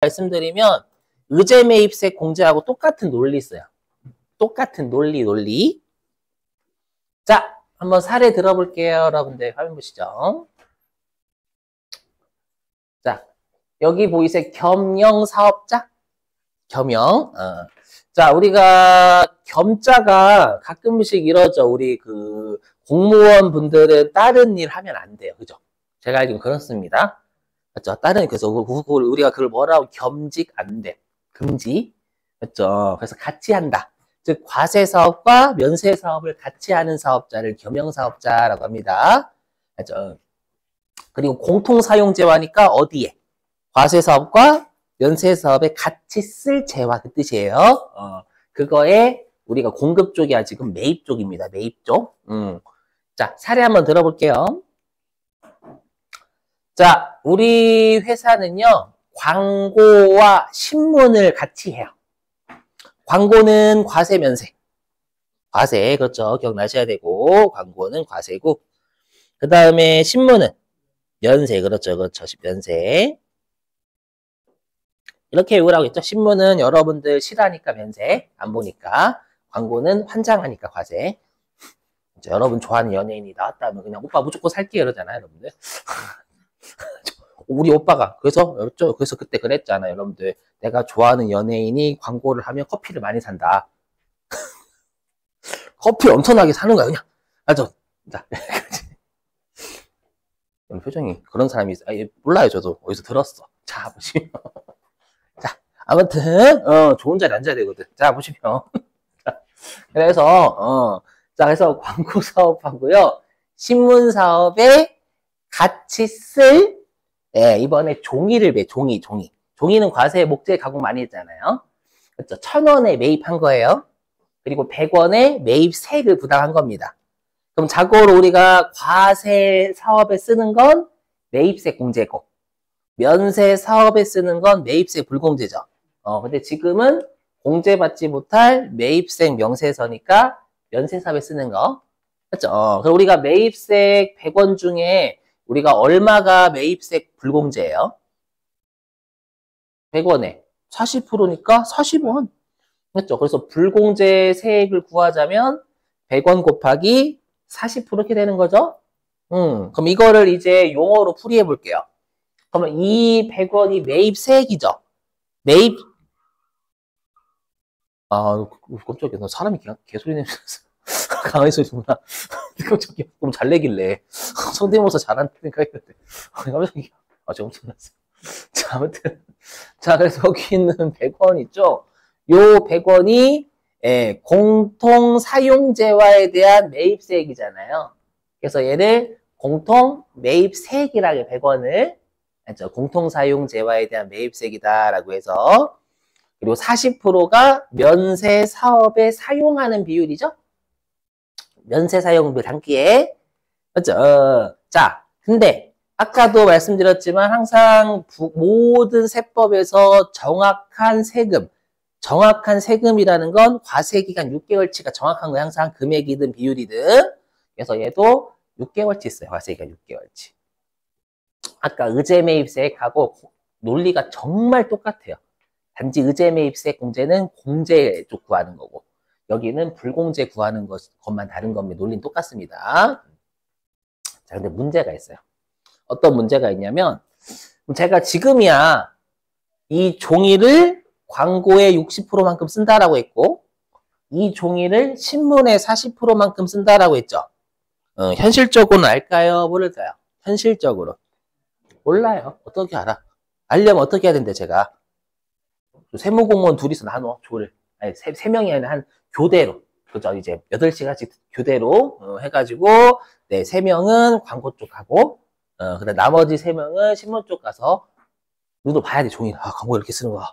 말씀드리면 의제 매입세 공제하고 똑같은 논리 있어요. 똑같은 논리. 자, 한번 사례 들어볼게요. 여러분들 화면 보시죠. 자, 여기 보이세요? 겸용 사업자? 겸용. 자, 우리가 겸자가 가끔씩 이러죠. 우리 그 공무원 분들은 다른 일 하면 안 돼요. 그죠? 제가 알기로는 그렇습니다. 맞죠? 그래서 우리가 그걸 뭐라고 겸직 안 돼. 금지. 맞죠? 그래서 같이 한다. 즉, 과세 사업과 면세 사업을 같이 하는 사업자를 겸용 사업자라고 합니다. 맞죠? 그리고 공통 사용 재화니까 어디에? 과세 사업과 면세 사업에 같이 쓸 재화 그 뜻이에요. 그거에 우리가 공급 쪽이 지금 매입 쪽입니다. 매입 쪽. 자, 사례 한번 들어볼게요. 자, 우리 회사는요, 광고와 신문을 같이 해요. 광고는 과세, 면세. 과세, 그렇죠. 기억나셔야 되고, 광고는 과세고, 그 다음에 신문은 면세, 그렇죠. 면세. 이렇게 외우라고 했죠. 신문은 여러분들 싫어하니까 면세, 안 보니까. 광고는 환장하니까 과세. 여러분 좋아하는 연예인이 나왔다면 그냥 오빠 무조건 살게요 이러잖아요, 여러분들. 우리 오빠가 그래서 그때 그랬잖아요, 여러분들. 내가 좋아하는 연예인이 광고를 하면 커피를 많이 산다. 커피 엄청나게 사는 거야 그냥. 알죠? 자, 표정이 그런 사람이 있어요. 몰라요, 저도 어디서 들었어. 자, 보시면. 자, 아무튼 좋은 자리에 앉아야 되거든. 자, 보시면. 자, 그래서 광고 사업하고요, 신문 사업에 같이 쓸, 이번에 종이를 종이는 과세 목재 가공 많이 했잖아요. 그렇죠? 1,000원에 매입한 거예요. 그리고 100원에 매입세를 부담한 겁니다. 그럼 자고로 우리가 과세 사업에 쓰는 건 매입세 공제고, 면세 사업에 쓰는 건 매입세 불공제죠. 근데 지금은 공제받지 못할 매입세 명세서니까 면세 사업에 쓰는 거. 그렇죠? 그럼 우리가 매입세 100원 중에 우리가 얼마가 매입세 불공제예요? 100원에 40%니까 40원. 그렇죠? 그래서 불공제 세액을 구하자면 100원 곱하기 40% 이렇게 되는 거죠? 그럼 이거를 이제 용어로 풀이해 볼게요. 그러면 이 100원이 매입세액이죠? 깜짝이야. 나 사람이 개소리 내면서 강아지 소리구나. 깜짝이야. 너무 잘 내길래 성대모사 잘하는 생각했는데 깜짝이야. 제가 엄청 놀랐어요. 자, 아무튼 그래서 여기 있는 100원 있죠? 요 100원이 공통 사용재화에 대한 매입세액이잖아요. 그래서 얘를 공통 매입세액이라고 100원을 공통 사용재화에 대한 매입세액이다라고 해서, 그리고 40%가 면세 사업에 사용하는 비율이죠. 면세 사용비 단기에. 맞죠? 자, 근데 아까도 말씀드렸지만 항상 모든 세법에서 정확한 세금이라는 건 과세기간 6개월치가 정확한 거예요. 항상 금액이든 비율이든. 그래서 얘도 6개월치 있어요. 과세기간 6개월치. 아까 의제매입세액하고 논리가 정말 똑같아요. 단지 의제매입세액 공제는 공제 쪽 구하는 거고, 여기는 불공제 구하는 것만 다른 겁니다. 논리는 똑같습니다. 자, 근데 문제가 있어요. 어떤 문제가 있냐면, 제가 지금이야 이 종이를 광고에 60%만큼 쓴다라고 했고, 이 종이를 신문에 40%만큼 쓴다라고 했죠. 현실적으로는 알까요? 모를까요? 현실적으로. 몰라요. 어떻게 알아? 알려면 어떻게 해야 되는데, 제가. 세무공무원 둘이서 나눠, 조를. 아니, 세 명이 아니라 한 교대로. 그죠? 이제 8시간씩 교대로 해가지고, 네, 3명은 광고 쪽 가고, 그다음 나머지 3명은 신문 쪽 가서 눈으로 봐야 돼, 종이를. 광고 이렇게 쓰는 거야.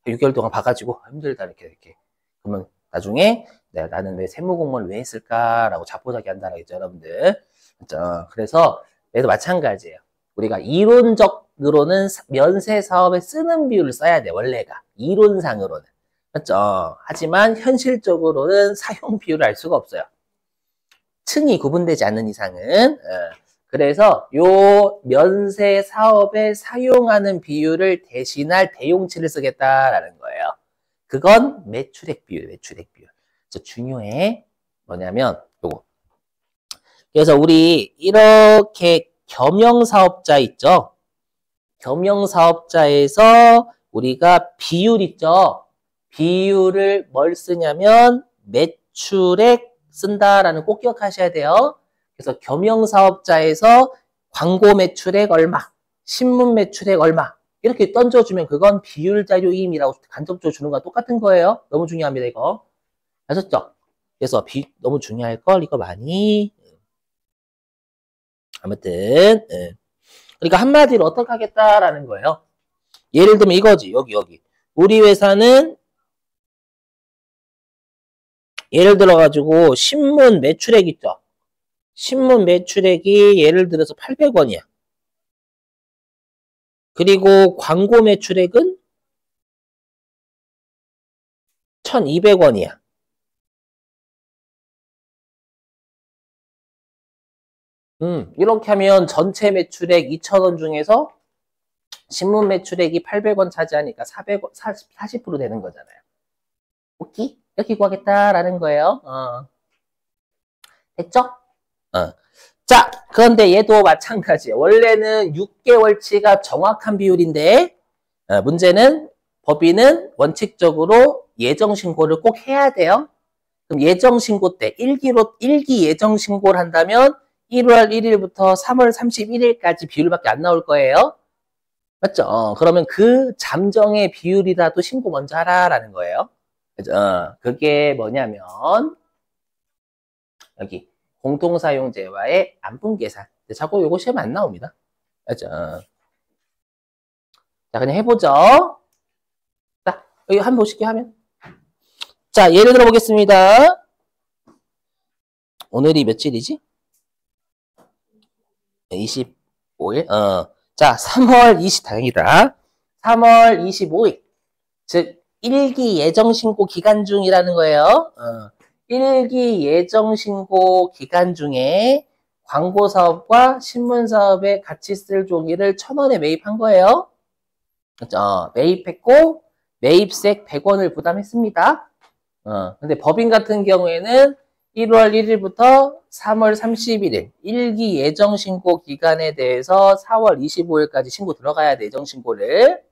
6개월 동안 봐가지고, 힘들다, 이렇게. 그러면 나중에, 네, 나는 왜 세무공무원을 왜 했을까라고 자포자기 한다라고 했죠, 여러분들. 그렇죠? 그래서, 얘도 마찬가지예요. 우리가 이론적으로는 면세 사업에 쓰는 비율을 써야 돼, 원래가. 이론상으로는. 그렇죠? 하지만 현실적으로는 사용 비율을 알 수가 없어요. 층이 구분되지 않는 이상은. 그래서 요 면세 사업에 사용하는 비율을 대신할 대용치를 쓰겠다라는 거예요. 그건 매출액 비율, 매출액 비율. 그래서 중요해. 뭐냐면 요거. 그래서 우리 이렇게 겸용사업자 있죠? 겸용사업자에서 우리가 비율 있죠? 비율을 뭘 쓰냐면 매출액 쓴다라는 꼭 기억하셔야 돼요. 그래서 겸용사업자에서 광고 매출액 얼마, 신문 매출액 얼마 이렇게 던져주면 그건 비율자료임이라고 간접적으로 주는 거랑 똑같은 거예요. 너무 중요합니다, 이거. 아셨죠? 그래서 너무 중요할 걸 이거 많이 아무튼 그러니까 한마디로 어떻게 하겠다라는 거예요. 예를 들면 이거지. 여기. 우리 회사는 예를 들어가지고 신문 매출액 있죠. 신문 매출액이 예를 들어서 800원이야. 그리고 광고 매출액은 1200원이야. 이렇게 하면 전체 매출액 2,000원 중에서 신문 매출액이 800원 차지하니까 40% 되는 거잖아요. 오케이? 이렇게 구하겠다라는 거예요. 됐죠? 자, 그런데 얘도 마찬가지예요. 원래는 6개월치가 정확한 비율인데 문제는 법인은 원칙적으로 예정신고를 꼭 해야 돼요. 그럼 예정신고 때 1기 예정신고를 한다면 1월 1일부터 3월 31일까지 비율밖에 안 나올 거예요. 맞죠? 그러면 그 잠정의 비율이라도 신고 먼저 하라라는 거예요. 그죠? 그게 뭐냐면 여기 공통사용재와의 안분계산. 자꾸 요거 시험 안 나옵니다. 그죠? 자, 그냥 해보죠. 자, 여기 한번 보실게요, 하면. 자, 예를 들어 보겠습니다. 오늘이 며칠이지? 25일? 자, 3월 다행이다. 3월 25일. 즉, 1기 예정신고 기간 중이라는 거예요. 1기 예정신고 기간 중에 광고사업과 신문사업에 같이 쓸 종이를 1,000원에 매입한 거예요. 그렇죠? 매입했고, 매입세 100원을 부담했습니다. 근데 법인 같은 경우에는 1월 1일부터 3월 31일 1기 예정신고 기간에 대해서 4월 25일까지 신고 들어가야 돼, 예정신고를.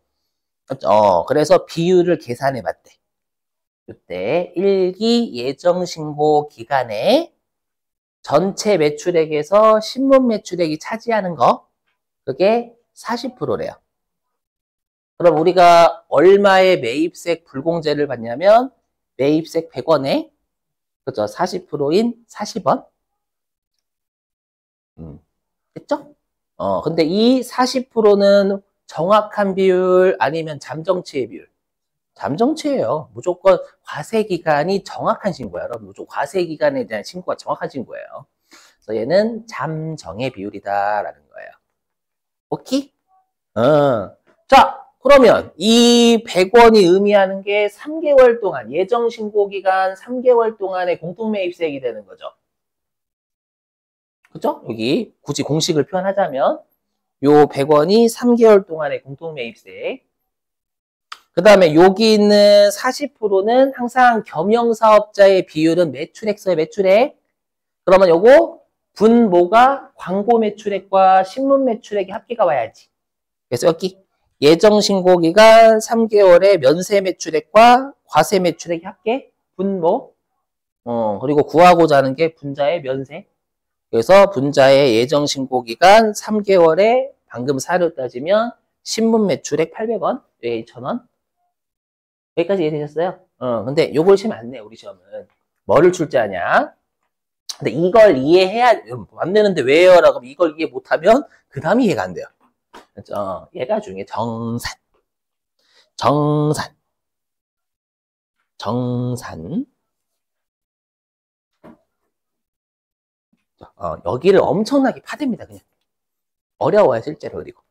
그래서 비율을 계산해 봤대. 이때 1기 예정신고 기간에 전체 매출액에서 신문 매출액이 차지하는 거, 그게 40%래요. 그럼 우리가 얼마의 매입세 불공제를 받냐면 매입세 100원에 그죠? 40%인 40원. 됐죠? 근데 이 40%는 정확한 비율 아니면 잠정치의 비율? 잠정치예요. 무조건 과세기간이 정확한 신고야. 여러분, 무조건 과세기간에 대한 신고가 정확한 신고예요. 그래서 얘는 잠정의 비율이다라는 거예요. 오케이? 자, 그러면 이 100원이 의미하는 게 3개월 동안, 예정신고기간 3개월 동안의 공통매입세액이 되는 거죠. 그죠? 여기 굳이 공식을 표현하자면 요 100원이 3개월 동안의 공통매입세액. 그 다음에 여기 있는 40%는 항상 겸용사업자의 비율은 매출액서의 매출액. 그러면 요거 분모가 광고 매출액과 신문 매출액이 합계가 와야지. 그래서 여기 예정신고기간 3개월의 면세 매출액과 과세 매출액이 합계, 분모. 그리고 구하고자 하는 게 분자의 면세. 그래서 분자의 예정신고기간 3개월에 방금 사료 따지면 신문 매출액 800원, 2,000원. 여기까지 이해되셨어요? 근데 요걸 시험 안 내, 우리 시험은. 뭐를 출제하냐? 근데 이걸 이해해야, 안 되는데 왜요? 라고 하면 이걸 이해 못하면 그 다음이 이해가 안 돼요. 그렇죠? 얘가 중에 정산. 여기를 엄청나게 파댑니다, 그냥. 어려워요, 실제로. 그리고.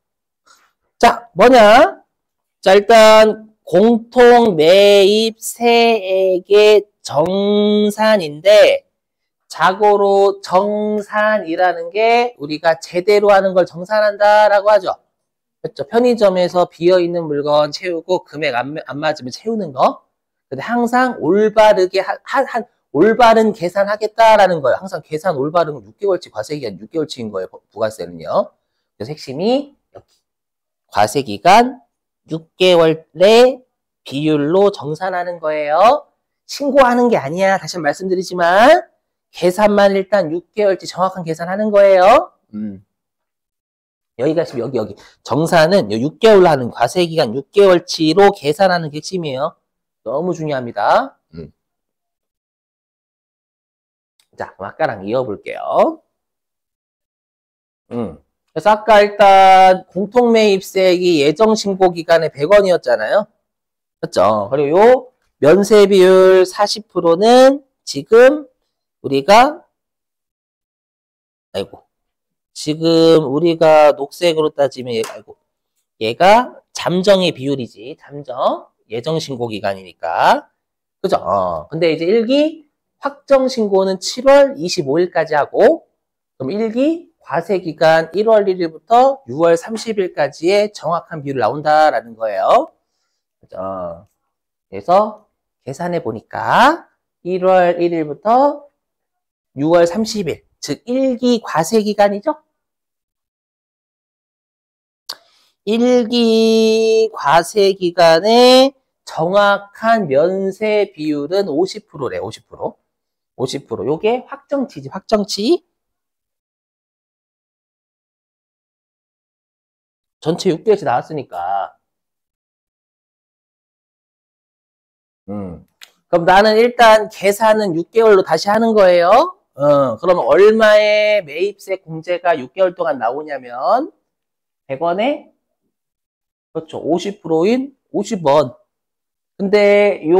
자, 뭐냐? 자, 일단, 공통 매입세액의 정산인데, 자고로 정산이라는 게 우리가 제대로 하는 걸 정산한다라고 하죠. 그렇죠. 편의점에서 비어있는 물건 채우고 금액 안 맞으면 채우는 거. 근데 항상 올바르게 올바른 계산하겠다라는 거예요. 항상 계산 올바른 6개월치 과세기간 6개월치인 거예요. 부가세는요. 그래서 핵심이 여기 과세기간 6개월의 비율로 정산하는 거예요. 신고하는 게 아니야. 다시 말씀드리지만 계산만 일단 6개월치 정확한 계산하는 거예요. 여기가 지금 여기 정산은 6개월로 하는 과세기간 6개월치로 계산하는 게 핵심이에요. 너무 중요합니다. 자, 그럼 아까랑 이어볼게요. 그래서 아까 일단 공통매입세액이 예정신고 기간에 100원이었잖아요. 그렇죠? 그리고 요 면세 비율 40%는 지금 우리가 지금 우리가 녹색으로 따지면 얘가 잠정의 비율이지. 잠정. 예정신고 기간이니까. 그죠? 근데 이제 1기 확정신고는 7월 25일까지 하고, 그럼 1기 과세기간 1월 1일부터 6월 30일까지의 정확한 비율이 나온다라는 거예요. 그죠? 그래서 계산해 보니까 1월 1일부터 6월 30일, 즉 1기 과세기간이죠? 1기 과세기간의 정확한 면세 비율은 50%래, 50%. 50%. 요게 확정치지, 확정치. 전체 6개월치 나왔으니까. 그럼 나는 일단 계산은 6개월로 다시 하는 거예요. 그러면 얼마의 매입세 공제가 6개월 동안 나오냐면 100원에 그렇죠. 50%인 50원. 근데 요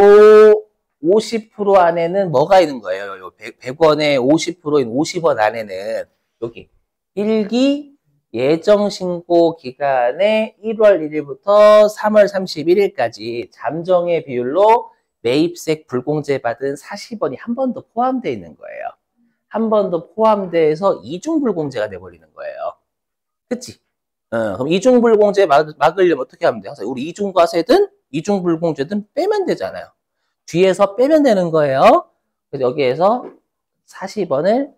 50% 안에는 뭐가 있는 거예요? 요 100원에 50%인 50원 안에는 여기 1기 예정신고 기간에 1월 1일부터 3월 31일까지 잠정의 비율로 매입세 불공제 받은 40원이 한 번 더 포함되어 있는 거예요. 한 번 더 포함돼서 이중불공제가 돼버리는 거예요. 그치? 그럼 이중불공제 막으려면 어떻게 하면 돼요? 우리 이중과세든 이중불공제든 빼면 되잖아요. 뒤에서 빼면 되는 거예요. 그래서 여기에서 40원을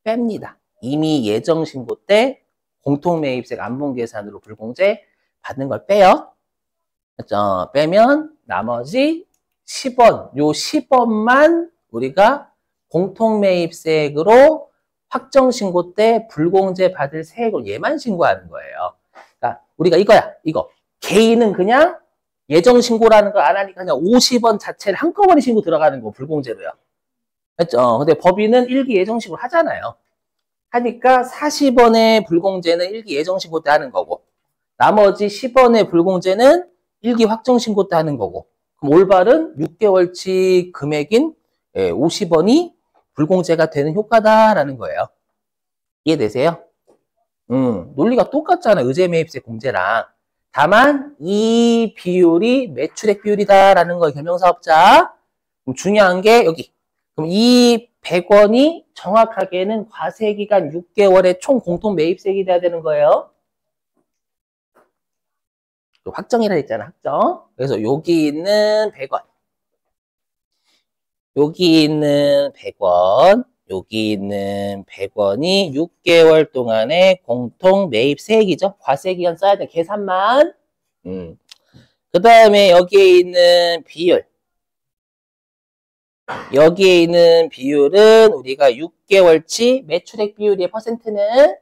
뺍니다. 이미 예정신고 때 공통매입세 안본계산으로 불공제 받는 걸 빼요. 그렇죠? 빼면 나머지 10원, 요 10원만 우리가 공통매입세액으로 확정신고 때 불공제 받을 세액으로 얘만 신고하는 거예요. 그러니까 우리가 이거야, 이거. 개인은 그냥 예정신고라는 거 안 하니까 그냥 50원 자체를 한꺼번에 신고 들어가는 거, 불공제로요. 그렇죠? 근데 법인은 1기 예정신고 하잖아요. 하니까 40원의 불공제는 1기 예정신고 때 하는 거고, 나머지 10원의 불공제는 1기 확정신고 때 하는 거고, 그럼 올바른 6개월치 금액인 50원이 불공제가 되는 효과다라는 거예요. 이해되세요? 논리가 똑같잖아요. 의제매입세 공제랑. 다만 이 비율이 매출액 비율이다라는 거예요. 결명사업자. 그럼 중요한 게 여기. 그럼 이 100원이 정확하게는 과세기간 6개월의 총 공통 매입세액이 돼야 되는 거예요. 확정이라 했잖아, 확정. 그래서 여기 있는 100원. 여기 있는 100원. 여기 있는 100원이 6개월 동안의 공통 매입세액이죠. 과세기간 써야 돼. 계산만. 그 다음에 여기에 있는 비율. 여기에 있는 비율은 우리가 6개월치 매출액 비율의 퍼센트는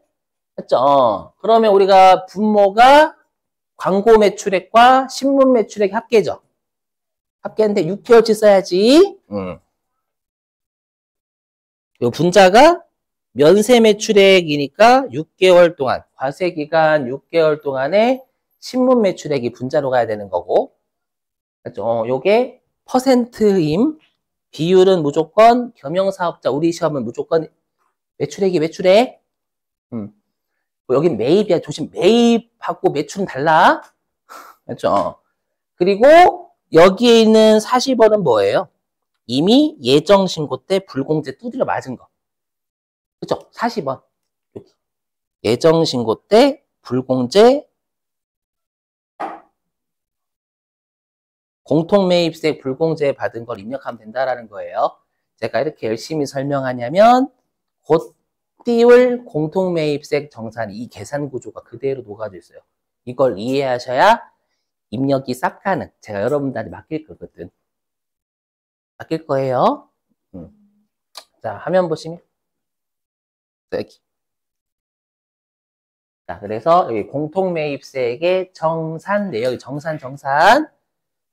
맞죠? 그러면 우리가 분모가 광고 매출액과 신문 매출액 합계죠. 합계인데 6개월치 써야지. 요 분자가 면세 매출액이니까 6개월 동안, 과세기간 6개월 동안에 신문 매출액이 분자로 가야 되는 거고, 그렇죠? 요게 퍼센트임, 비율은 무조건 겸용사업자, 우리 시험은 무조건 매출액이 매출액. 여긴 매입이야. 조심, 매입하고 매출은 달라. 그렇죠? 그리고 여기에 있는 40원은 뭐예요? 이미 예정신고 때 불공제 두드려 맞은 거. 그쵸? 40원. 여기. 예정신고 때 불공제 공통매입세 불공제 받은 걸 입력하면 된다라는 거예요. 제가 이렇게 열심히 설명하냐면 곧 띄울 공통매입세 정산이 이 계산 구조가 그대로 녹아져 있어요. 이걸 이해하셔야 입력이 싹 가능. 제가 여러분들한테 맡길 거거든. 맡길 거예요. 자, 화면 보시면 여기. 자, 그래서 여기 공통매입세액의 정산 내역이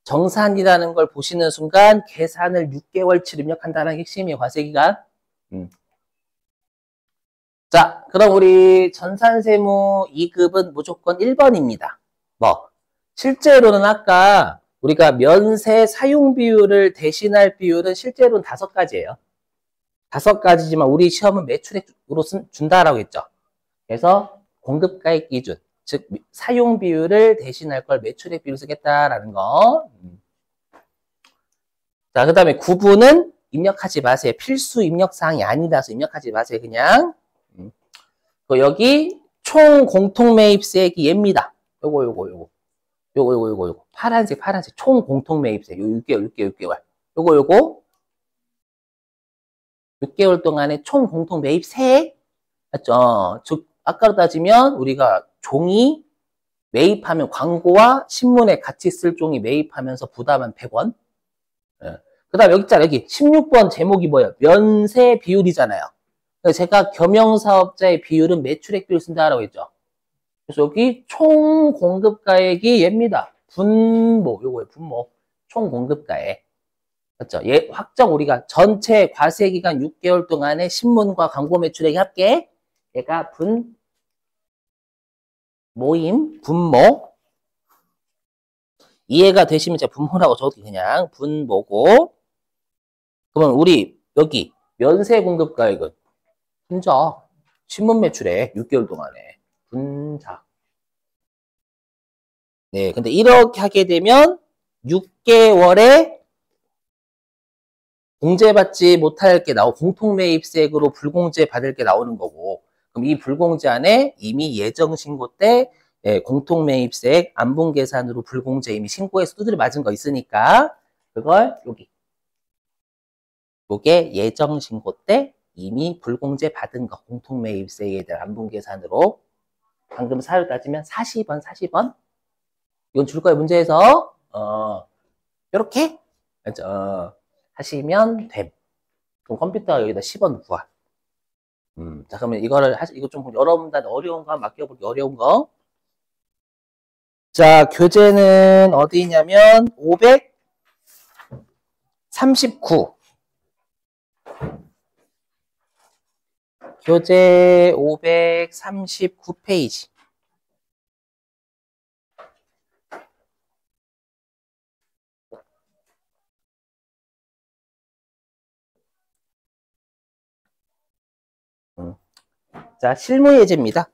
정산이라는 걸 보시는 순간 계산을 6개월치 입력한다는 게 핵심이에요. 과세기간. 자, 그럼 우리 전산세무 2급은 무조건 1번입니다. 뭐 실제로는 아까 우리가 면세 사용 비율을 대신할 비율은 실제로는 5가지예요. 5가지지만 우리 시험은 매출액으로 준다라고 했죠. 그래서 공급가액 기준, 즉 사용 비율을 대신할 걸 매출액 비율을 쓰겠다라는 거. 자, 그 다음에 9부는 입력하지 마세요. 필수 입력사항이 아니라서 입력하지 마세요. 그냥. 여기 총 공통매입세액이 얘입니다. 요거. 파란색. 총 공통매입세. 요 6개월. 요거. 6개월 동안의 총 공통매입세액. 맞죠? 즉, 아까로 따지면 우리가 종이 매입하면 광고와 신문에 같이 쓸 종이 매입하면서 부담한 100원. 그 다음 여기 있잖아요. 여기 16번 제목이 뭐예요? 면세 비율이잖아요. 제가 겸용사업자의 비율은 매출액 비율을 쓴다라고 했죠. 그래서 여기 총 공급가액이 얘입니다. 요거예요. 분모. 총 공급가액. 맞죠? 얘 확정 우리가 전체 과세기간 6개월 동안의 신문과 광고 매출액이 합계. 얘가 분모. 이해가 되시면 제가 분모라고 적을게요. 그냥 분모고. 그러면 우리 여기 면세 공급가액은 분자. 신문 매출액 6개월 동안에 분자. 네, 근데 이렇게 하게 되면 6개월에 공제받지 못할 게 공통매입세액으로 불공제 받을 게 나오는 거고, 그럼 이 불공제 안에 이미 예정신고 때 공통매입세액 안분계산으로 불공제 이미 신고해서 두드려 맞은 거 있으니까 그걸 요게 예정신고 때 이미 불공제 받은 거 공통매입세액에 대한 안분계산으로 방금 사유 따지면 40원 이건 줄 거예요. 문제에서 이렇게 하시면 됨. 그럼 컴퓨터가 여기다 10원 구할. 자, 그러면 이거 좀 여러분들한테 어려운 거 한번 맡겨볼게요. 어려운 거. 자, 교재는 어디냐면 539. 교재 539페이지. 자, 실무 예제입니다.